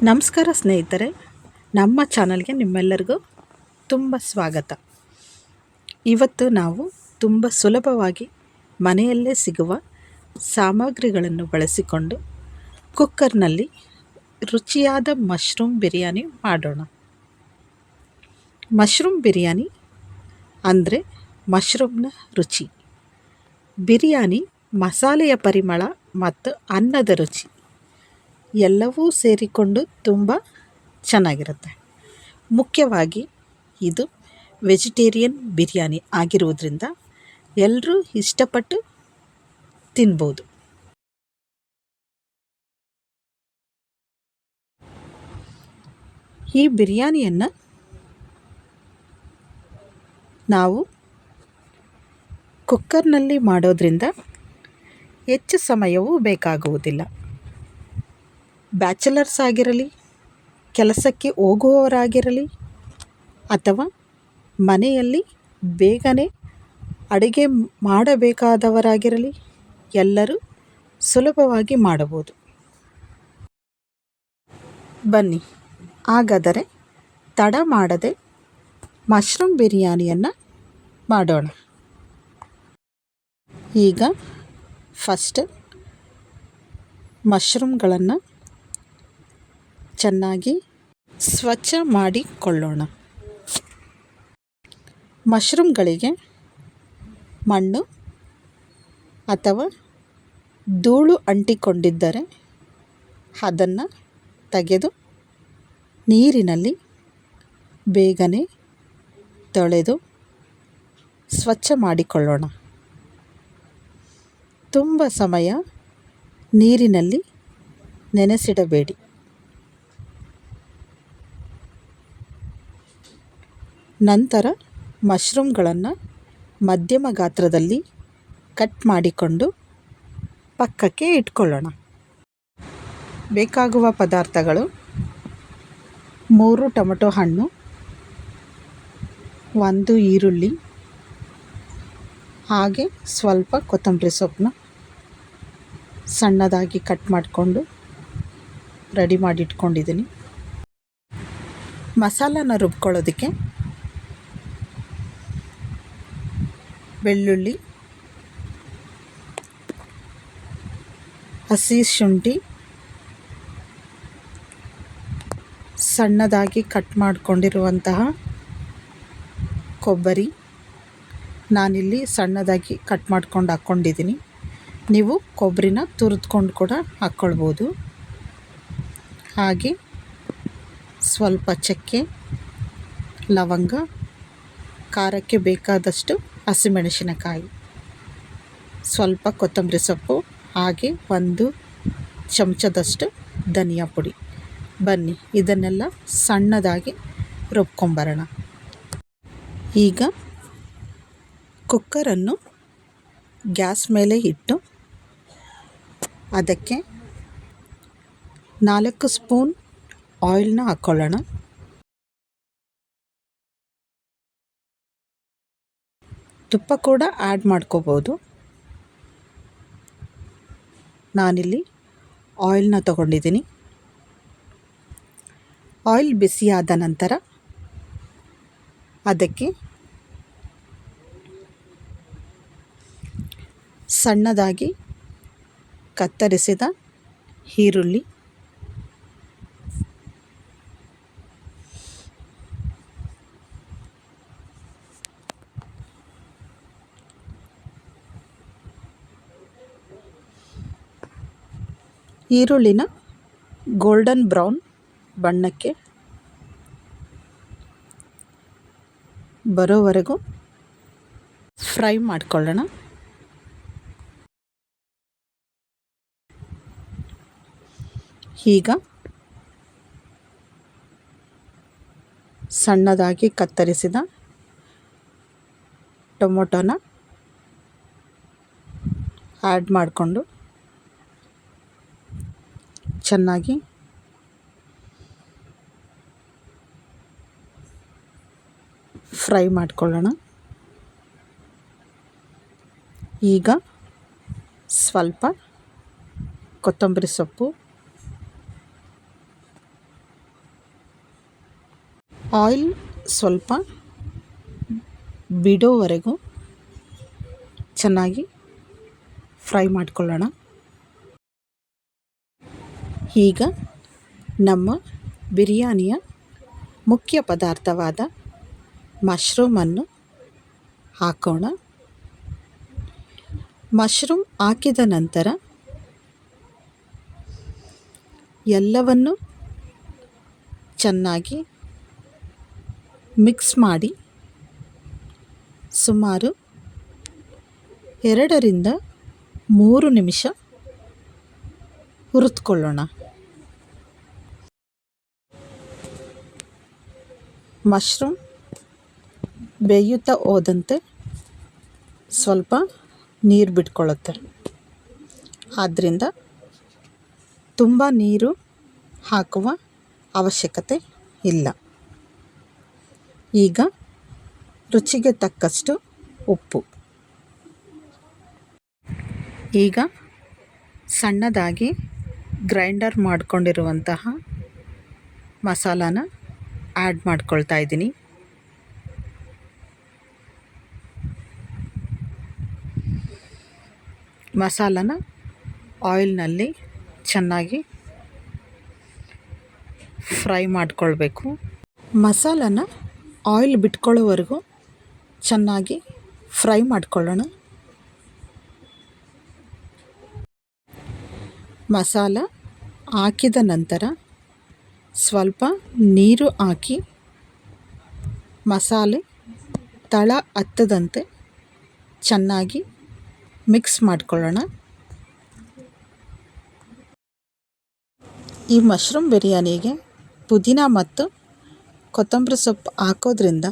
ನಮಸ್ಕಾರ ಸ್ನೇಹಿತರೆ, ನಮ್ಮ ಚಾನಲ್ಗೆ ನಿಮ್ಮೆಲ್ಲರಿಗೂ ತುಂಬ ಸ್ವಾಗತ. ಇವತ್ತು ನಾವು ತುಂಬ ಸುಲಭವಾಗಿ ಮನೆಯಲ್ಲೇ ಸಿಗುವ ಸಾಮಗ್ರಿಗಳನ್ನು ಬಳಸಿಕೊಂಡು ಕುಕ್ಕರ್ನಲ್ಲಿ ರುಚಿಯಾದ ಮಶ್ರೂಮ್ ಬಿರಿಯಾನಿ ಮಾಡೋಣ. ಮಶ್ರೂಮ್ ಬಿರಿಯಾನಿ ಅಂದರೆ ಮಶ್ರೂಮ್ನ ರುಚಿ. ಬಿರಿಯಾನಿ ಮಸಾಲೆಯ ಪರಿಮಳ ಮತ್ತು ಅನ್ನದ ರುಚಿ ಎಲ್ಲವೂ ಸೇರಿಕೊಂಡು ತುಂಬ ಚೆನ್ನಾಗಿರುತ್ತೆ. ಮುಖ್ಯವಾಗಿ ಇದು ವೆಜಿಟೇರಿಯನ್ ಬಿರಿಯಾನಿ ಆಗಿರುವುದರಿಂದ ಎಲ್ಲರೂ ಇಷ್ಟಪಟ್ಟು ತಿನ್ಬೋದು. ಈ ಬಿರಿಯಾನಿಯನ್ನು ನಾವು ಕುಕ್ಕರ್ನಲ್ಲಿ ಮಾಡೋದ್ರಿಂದ ಹೆಚ್ಚು ಸಮಯವೂ ಬೇಕಾಗುವುದಿಲ್ಲ. ಬ್ಯಾಚಲರ್ಸ್ ಆಗಿರಲಿ, ಕೆಲಸಕ್ಕೆ ಹೋಗುವವರಾಗಿರಲಿ, ಅಥವಾ ಮನೆಯಲ್ಲಿ ಬೇಗನೆ ಅಡುಗೆ ಮಾಡಬೇಕಾದವರಾಗಿರಲಿ, ಎಲ್ಲರೂ ಸುಲಭವಾಗಿ ಮಾಡಬಹುದು. ಬನ್ನಿ, ಹಾಗಾದರೆ ತಡ ಮಾಡದೆ ಮಶ್ರೂಮ್ ಬಿರಿಯಾನಿಯನ್ನು ಮಾಡೋಣ. ಈಗ ಫಸ್ಟ್ ಮಶ್ರೂಮ್ಗಳನ್ನು ಚೆನ್ನಾಗಿ ಸ್ವಚ್ಛ ಮಾಡಿಕೊಳ್ಳೋಣ. ಮಶ್ರೂಮ್ಗಳಿಗೆ ಮಣ್ಣು ಅಥವಾ ಧೂಳು ಅಂಟಿಕೊಂಡಿದ್ದರೆ ಅದನ್ನು ತೆಗೆದು ನೀರಿನಲ್ಲಿ ಬೇಗನೆ ತೊಳೆದು ಸ್ವಚ್ಛ ಮಾಡಿಕೊಳ್ಳೋಣ. ತುಂಬ ಸಮಯ ನೀರಿನಲ್ಲಿ ನೆನೆಸಿಡಬೇಡಿ. ನಂತರ ಮಶ್ರೂಮ್ಗಳನ್ನು ಮಧ್ಯಮ ಗಾತ್ರದಲ್ಲಿ ಕಟ್ ಮಾಡಿಕೊಂಡು ಪಕ್ಕಕ್ಕೆ ಇಟ್ಕೊಳ್ಳೋಣ. ಬೇಕಾಗುವ ಪದಾರ್ಥಗಳು: 3 ಟೊಮೆಟೊ ಹಣ್ಣು, 1 ಈರುಳ್ಳಿ, ಹಾಗೆ ಸ್ವಲ್ಪ ಕೊತ್ತಂಬರಿ ಸೊಪ್ಪನ್ನ ಸಣ್ಣದಾಗಿ ಕಟ್ ಮಾಡಿಕೊಂಡು ರೆಡಿ ಮಾಡಿ ಇಟ್ಕೊಂಡಿದ್ದೀನಿ. ಮಸಾಲನ ರುಬ್ಕೊಳ್ಳೋದಕ್ಕೆ ಬೆಳ್ಳುಳ್ಳಿ, ಹಸಿ ಶುಂಠಿ, ಸಣ್ಣದಾಗಿ ಕಟ್ ಮಾಡಿಕೊಂಡಿರುವಂತಹ ಕೊಬ್ಬರಿ, ನಾನಿಲ್ಲಿ ಸಣ್ಣದಾಗಿ ಕಟ್ ಮಾಡ್ಕೊಂಡು ಹಾಕ್ಕೊಂಡಿದ್ದೀನಿ. ನೀವು ಕೊಬ್ಬರಿನ ತುರಿದ್ಕೊಂಡು ಕೂಡ ಹಾಕ್ಕೊಳ್ಬೋದು. ಹಾಗೆ ಸ್ವಲ್ಪ ಚಕ್ಕೆ, ಲವಂಗ, ಖಾರಕ್ಕೆ ಬೇಕಾದಷ್ಟು ಹಸಿಮೆಣಸಿನಕಾಯಿ, ಸ್ವಲ್ಪ ಕೊತ್ತಂಬರಿ ಸೊಪ್ಪು, ಹಾಗೆ 1 ಚಮಚದಷ್ಟು ಧನಿಯಾ ಪುಡಿ. ಬನ್ನಿ, ಇದನ್ನೆಲ್ಲ ಸಣ್ಣದಾಗಿ ರುಬ್ಕೊಂಬರೋಣ. ಈಗ ಕುಕ್ಕರನ್ನು ಗ್ಯಾಸ್ ಮೇಲೆ ಇಟ್ಟು ಅದಕ್ಕೆ 4 ಸ್ಪೂನ್ ಆಯಿಲ್ನ ಹಾಕ್ಕೊಳ್ಳೋಣ. ತುಪ್ಪ ಕೂಡ ಆ್ಯಡ್ ಮಾಡ್ಕೋಬೋದು. ನಾನಿಲ್ಲಿ ಆಯಿಲ್ನ ತಗೊಂಡಿದ್ದೀನಿ. ಆಯಿಲ್ ಬಿಸಿಯಾದ ನಂತರ ಅದಕ್ಕೆ ಸಣ್ಣದಾಗಿ ಕತ್ತರಿಸಿದ ಈರುಳ್ಳಿ, ಈರುಳ್ಳಿನ ಗೋಲ್ಡನ್ ಬ್ರೌನ್ ಬಣ್ಣಕ್ಕೆ ಬರೋವರೆಗೂ ಫ್ರೈ ಮಾಡಿಕೊಳ್ಳೋಣ. ಈಗ ಸಣ್ಣದಾಗಿ ಕತ್ತರಿಸಿದ ಟೊಮೊಟೊನ ಆ್ಯಡ್ ಮಾಡಿಕೊಂಡು ಚೆನ್ನಾಗಿ ಫ್ರೈ ಮಾಡಿಕೊಳ್ಳೋಣ. ಈಗ ಸ್ವಲ್ಪ ಕೊತ್ತಂಬರಿ ಸೊಪ್ಪು, ಆಯಿಲ್ ಸ್ವಲ್ಪ ಬಿಡೋವರೆಗೂ ಚೆನ್ನಾಗಿ ಫ್ರೈ ಮಾಡ್ಕೊಳ್ಳೋಣ. ಈಗ ನಮ್ಮ ಬಿರಿಯಾನಿಯ ಮುಖ್ಯ ಪದಾರ್ಥವಾದ ಮಶ್ರೂಮನ್ನು ಹಾಕೋಣ. ಮಶ್ರೂಮ್ ಹಾಕಿದ ನಂತರ ಎಲ್ಲವನ್ನು ಚೆನ್ನಾಗಿ ಮಿಕ್ಸ್ ಮಾಡಿ ಸುಮಾರು 2 ರಿಂದ 3 ನಿಮಿಷ ಹುರಿದುಕೊಳ್ಳೋಣ. ಮಶ್ರೂಮ್ ಬೇಯುತ್ತಾ ಹೋದಂತೆ ಸ್ವಲ್ಪ ನೀರು ಬಿಟ್ಕೊಳ್ಳುತ್ತೆ. ಆದ್ದರಿಂದ ತುಂಬ ನೀರು ಹಾಕುವ ಅವಶ್ಯಕತೆ ಇಲ್ಲ. ಈಗ ರುಚಿಗೆ ತಕ್ಕಷ್ಟು ಉಪ್ಪು. ಈಗ ಸಣ್ಣದಾಗಿ ಗ್ರೈಂಡರ್ ಮಾಡಿಕೊಂಡಿರುವಂತಹ ಮಸಾಲಾನ ಆ್ಯಡ್ ಮಾಡ್ಕೊಳ್ತಾ ಇದ್ದೀನಿ. ಮಸಾಲಾನ ಆಯಿಲ್ನಲ್ಲಿ ಚೆನ್ನಾಗಿ ಫ್ರೈ ಮಾಡಿಕೊಳ್ಬೇಕು. ಮಸಾಲಾನ ಆಯಿಲ್ ಬಿಟ್ಕೊಳ್ಳೋವರೆಗೂ ಚೆನ್ನಾಗಿ ಫ್ರೈ ಮಾಡಿಕೊಳ್ಳೋಣ. ಮಸಾಲ ಹಾಕಿದ ನಂತರ ಸ್ವಲ್ಪ ನೀರು ಹಾಕಿ ಮಸಾಲೆ ತಳ ಹತ್ತದಂತೆ ಚೆನ್ನಾಗಿ ಮಿಕ್ಸ್ ಮಾಡಿಕೊಳ್ಳೋಣ. ಈ ಮಶ್ರೂಮ್ ಬಿರಿಯಾನಿಗೆ ಪುದೀನ ಮತ್ತು ಕೊತ್ತಂಬರಿ ಸೊಪ್ಪು ಹಾಕೋದ್ರಿಂದ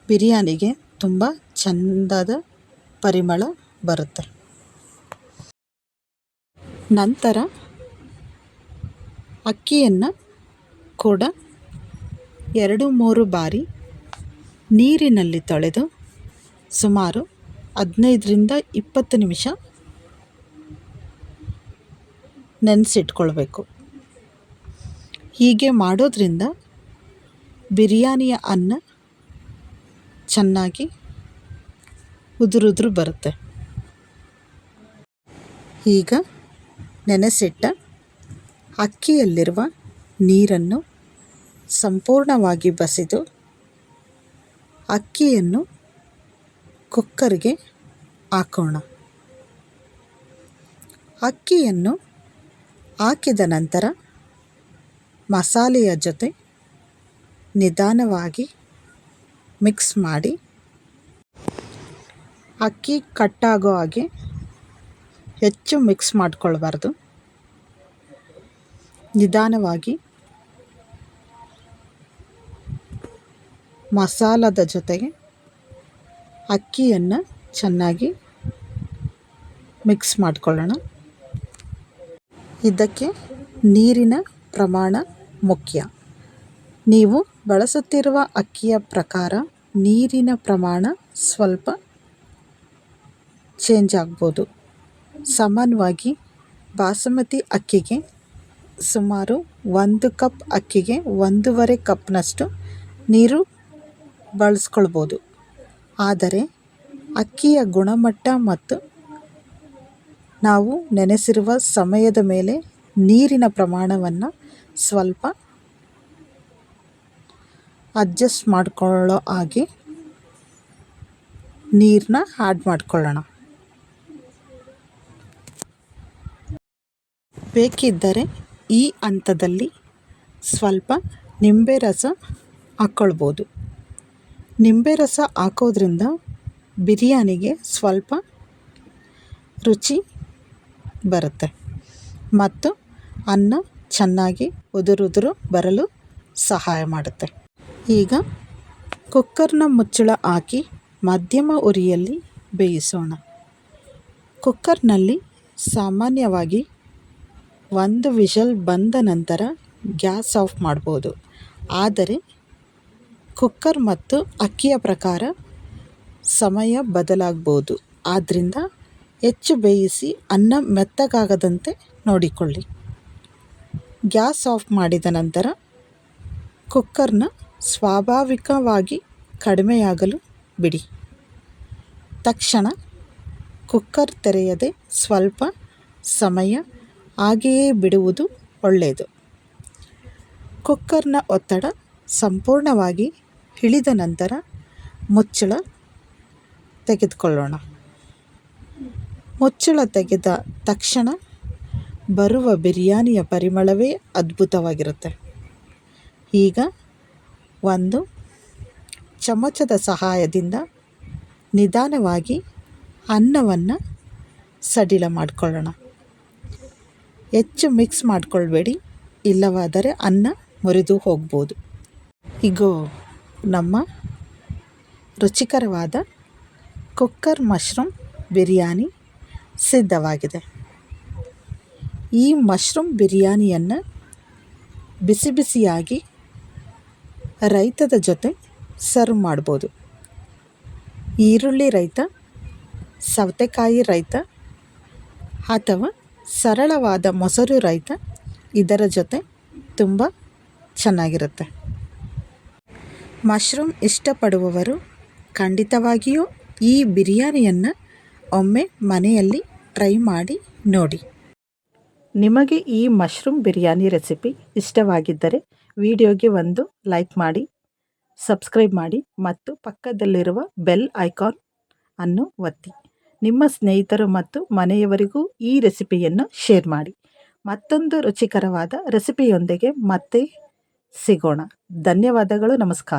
ಬಿರಿಯಾನಿಗೆ ತುಂಬ ಚೆಂದಾದ ಪರಿಮಳ ಬರುತ್ತೆ. ನಂತರ ಅಕ್ಕಿಯನ್ನು ಕೂಡ 2-3 ಬಾರಿ ನೀರಿನಲ್ಲಿ ತೊಳೆದು ಸುಮಾರು 15 ರಿಂದ 20 ನಿಮಿಷ ನೆನೆಸಿಟ್ಕೊಳ್ಬೇಕು. ಹೀಗೆ ಮಾಡೋದ್ರಿಂದ ಬಿರಿಯಾನಿಯ ಅನ್ನ ಚೆನ್ನಾಗಿ ಉದುರುದುರು ಬರುತ್ತೆ. ಈಗ ನೆನೆಸಿಟ್ಟ ಅಕ್ಕಿಯಲ್ಲಿರುವ ನೀರನ್ನು ಸಂಪೂರ್ಣವಾಗಿ ಬಸಿದು ಅಕ್ಕಿಯನ್ನು ಕುಕ್ಕರ್ಗೆ ಹಾಕೋಣ. ಅಕ್ಕಿಯನ್ನು ಹಾಕಿದ ನಂತರ ಮಸಾಲೆಯ ಜೊತೆ ನಿಧಾನವಾಗಿ ಮಿಕ್ಸ್ ಮಾಡಿ, ಅಕ್ಕಿ ಕಟ್ಟಾಗೋ ಹಾಗೆ ಹೆಚ್ಚು ಮಿಕ್ಸ್ ಮಾಡಿಕೊಳ್ಬಾರ್ದು. ನಿಧಾನವಾಗಿ ಮಸಾಲದ ಜೊತೆಗೆ ಅಕ್ಕಿಯನ್ನು ಚೆನ್ನಾಗಿ ಮಿಕ್ಸ್ ಮಾಡಿಕೊಳ್ಳೋಣ. ಇದಕ್ಕೆ ನೀರಿನ ಪ್ರಮಾಣ ಮುಖ್ಯ. ನೀವು ಬಳಸುತ್ತಿರುವ ಅಕ್ಕಿಯ ಪ್ರಕಾರ ನೀರಿನ ಪ್ರಮಾಣ ಸ್ವಲ್ಪ ಚೇಂಜ್ ಆಗ್ಬೋದು. ಸಾಮಾನ್ಯವಾಗಿ ಬಾಸುಮತಿ ಅಕ್ಕಿಗೆ ಸುಮಾರು 1 ಕಪ್ ಅಕ್ಕಿಗೆ 1.5 ಕಪ್ನಷ್ಟು ನೀರು ಬಳಸ್ಕೊಳ್ಬೋದು. ಆದರೆ ಅಕ್ಕಿಯ ಗುಣಮಟ್ಟ ಮತ್ತು ನಾವು ನೆನೆಸಿರುವ ಸಮಯದ ಮೇಲೆ ನೀರಿನ ಪ್ರಮಾಣವನ್ನು ಸ್ವಲ್ಪ ಅಡ್ಜಸ್ಟ್ ಮಾಡಿಕೊಳ್ಳೋ ಹಾಗೆ ನೀರನ್ನ ಆ್ಯಡ್ ಮಾಡಿಕೊಳ್ಳೋಣ. ಬೇಕಿದ್ದರೆ ಈ ಹಂತದಲ್ಲಿ ಸ್ವಲ್ಪ ನಿಂಬೆ ರಸ ಹಾಕ್ಕೊಳ್ಬೋದು. ನಿಂಬೆ ರಸ ಹಾಕೋದ್ರಿಂದ ಬಿರಿಯಾನಿಗೆ ಸ್ವಲ್ಪ ರುಚಿ ಬರುತ್ತೆ ಮತ್ತು ಅನ್ನ ಚೆನ್ನಾಗಿ ಉದುರುದುರು ಬರಲು ಸಹಾಯ ಮಾಡುತ್ತೆ. ಈಗ ಕುಕ್ಕರ್ನ ಮುಚ್ಚಳ ಹಾಕಿ ಮಧ್ಯಮ ಉರಿಯಲ್ಲಿ ಬೇಯಿಸೋಣ. ಕುಕ್ಕರ್ನಲ್ಲಿ ಸಾಮಾನ್ಯವಾಗಿ 1 ವಿಷಲ್ ಬಂದ ನಂತರ ಗ್ಯಾಸ್ ಆಫ್ ಮಾಡ್ಬೋದು. ಆದರೆ ಕುಕ್ಕರ್ ಮತ್ತು ಅಕ್ಕಿಯ ಪ್ರಕಾರ ಸಮಯ ಬದಲಾಗ್ಬೋದು. ಆದ್ದರಿಂದ ಹೆಚ್ಚು ಬೇಯಿಸಿ ಅನ್ನ ಮೆತ್ತಗಾಗದಂತೆ ನೋಡಿಕೊಳ್ಳಿ. ಗ್ಯಾಸ್ ಆಫ್ ಮಾಡಿದ ನಂತರ ಕುಕ್ಕರ್ನ ಸ್ವಾಭಾವಿಕವಾಗಿ ಕಡಿಮೆಯಾಗಲು ಬಿಡಿ. ತಕ್ಷಣ ಕುಕ್ಕರ್ ತೆರೆಯದೆ ಸ್ವಲ್ಪ ಸಮಯ ಹಾಗೆಯೇ ಬಿಡುವುದು ಒಳ್ಳೆಯದು. ಕುಕ್ಕರ್ನ ಒತ್ತಡ ಸಂಪೂರ್ಣವಾಗಿ ಇಳಿದ ನಂತರ ಮುಚ್ಚಳ ತೆಗೆದುಕೊಳ್ಳೋಣ. ಮುಚ್ಚಳ ತೆಗೆದ ತಕ್ಷಣ ಬರುವ ಬಿರಿಯಾನಿಯ ಪರಿಮಳವೇ ಅದ್ಭುತವಾಗಿರುತ್ತೆ. ಈಗ ಒಂದು ಚಮಚದ ಸಹಾಯದಿಂದ ನಿಧಾನವಾಗಿ ಅನ್ನವನ್ನು ಸಡಿಲ ಮಾಡಿಕೊಳ್ಳೋಣ. ಹೆಚ್ಚು ಮಿಕ್ಸ್ ಮಾಡಿಕೊಳ್ಬೇಡಿ, ಇಲ್ಲವಾದರೆ ಅನ್ನ ಮುರಿದು ಹೋಗ್ಬೋದು. ಈಗ ನಮ್ಮ ರುಚಿಕರವಾದ ಕುಕ್ಕರ್ ಮಶ್ರೂಮ್ ಬಿರಿಯಾನಿ ಸಿದ್ಧವಾಗಿದೆ. ಈ ಮಶ್ರೂಮ್ ಬಿರಿಯಾನಿಯನ್ನು ಬಿಸಿ ಬಿಸಿಯಾಗಿ ರೈತದ ಜೊತೆ ಸರ್ವ್ ಮಾಡ್ಬೋದು. ಈರುಳ್ಳಿ ರೈತ, ಸೌತೆಕಾಯಿ ರೈತ ಅಥವಾ ಸರಳವಾದ ಮೊಸರು ರೈತ ಇದರ ಜೊತೆ ತುಂಬ ಚೆನ್ನಾಗಿರುತ್ತೆ. ಮಶ್ರೂಮ್ ಇಷ್ಟಪಡುವವರು ಖಂಡಿತವಾಗಿಯೂ ಈ ಬಿರಿಯಾನಿಯನ್ನು ಒಮ್ಮೆ ಮನೆಯಲ್ಲಿ ಟ್ರೈ ಮಾಡಿ ನೋಡಿ. ನಿಮಗೆ ಈ ಮಶ್ರೂಮ್ ಬಿರಿಯಾನಿ ರೆಸಿಪಿ ಇಷ್ಟವಾಗಿದ್ದರೆ ವಿಡಿಯೋಗೆ ಒಂದು ಲೈಕ್ ಮಾಡಿ, ಸಬ್ಸ್ಕ್ರೈಬ್ ಮಾಡಿ ಮತ್ತು ಪಕ್ಕದಲ್ಲಿರುವ ಬೆಲ್ ಐಕಾನ್ ಅನ್ನು ಒತ್ತಿ. ನಿಮ್ಮ ಸ್ನೇಹಿತರು ಮತ್ತು ಮನೆಯವರಿಗೂ ಈ ರೆಸಿಪಿಯನ್ನು ಶೇರ್ ಮಾಡಿ. ಮತ್ತೊಂದು ರುಚಿಕರವಾದ ರೆಸಿಪಿಯೊಂದಿಗೆ ಮತ್ತೆ ಸಿಗೋಣ. ಧನ್ಯವಾದಗಳು. ನಮಸ್ಕಾರ.